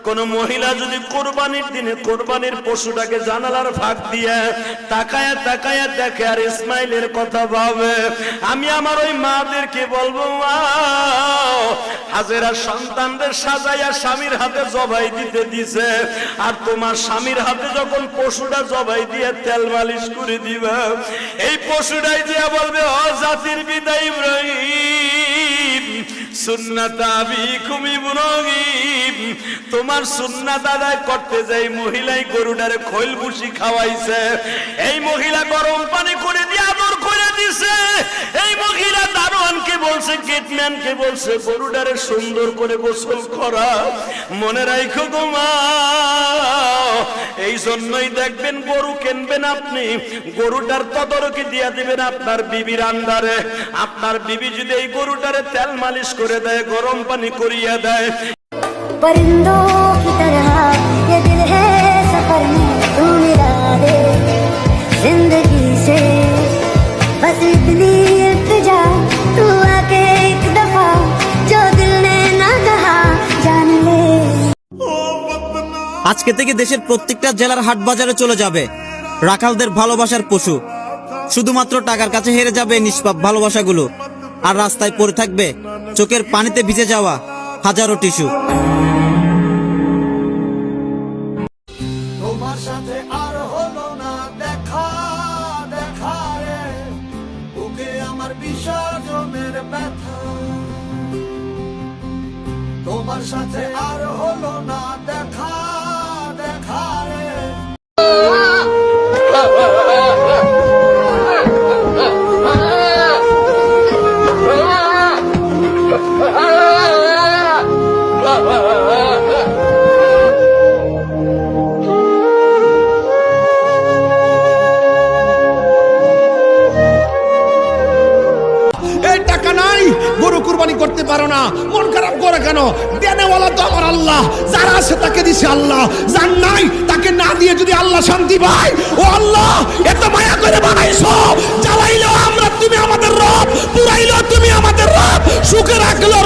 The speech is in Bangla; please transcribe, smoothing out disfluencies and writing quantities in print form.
কোন মহিলা যদি কোরবানির দিনে কোরবানির পশুটাকে জানালার ফাঁক দিয়ে তাকায়া তাকায়া দেখে আর ইসমাইলের কথা ভাবে, আমি আমার ওই মাদেরকে বলবো, মা হাজেরা সন্তানদের সাজাইয়া স্বামীর হাতে জবাই দিতে দিছে, আর তোমার স্বামীর হাতে যখন পশুটা জবাই দিয়ে তেল মালিশ করে দিবা, এই পশুটাই যে বলবে, ও জাতির পিতা ইব্রাহিম সুন্নাত আবিকুম ইব্রাহিম, তোমার সুন্নাত আদায় করতে যাই মহিলাই গরুটারে খৈল ভুসি খাওয়াইছে, এই মহিলা গরম পানি করে দিয়ে আদর করে দিছে, এই মহিলা দারোয়ানকে বলছে, গেটম্যানকে বলছে গরুটারে সুন্দর করে গোসল করা। মনে রাখো গো মা, এই জন্যই দেখবেন গরু কিনবেন আপনি, গরুটার তদারকি দিয়া দিবেন আপনার বিবির আন্ডারে। আপনার বিবি যদি এই গরুটারে তেল মালিশ করে দেয়, গরম পানি করিয়া দেয়, परिंदों की तरह ये दिल है सफर में तू मिला दे जिंदगी से, बस इतनी इल्तिजा तू आके एक दफा जो दिल ने ना कहा जान ले। আজকে থেকে দেশের প্রত্যেকটা জেলার হাট বাজারে চলে যাবে রাখালদের ভালোবাসার পশু। শুধুমাত্র টাকার কাছে হেরে যাবে নিষ্পাপ ভালোবাসাগুলো, আর রাস্তায় পড়ে থাকবে চোখের পানিতে ভিজে যাওয়া হাজারো টিস্যু। তোমার সাথে আর হলো না দেখা, দেখা রে বুকে আমার বিসর্জনের ব্যথা, তোমার সাথে আর হলো না দেখা, দেখা রে। টাকা নাই, গরু কুরবানি করতে পারো না, মন খারাপ করে কেন? দেনেওয়ালা তো আমার আল্লাহ, যারা আছে তাকে দিছে আল্লাহ, যার নাই তাকে না দিয়ে যদি আল্লাহ শান্তি পায়, ও আল্লাহ এত মায়া করে বানাইছো, জ্বালাইলেও আমরা তুমি আমাদের রব, পুরাইলেও তুমি আমাদের রব, সুখে রাখলেও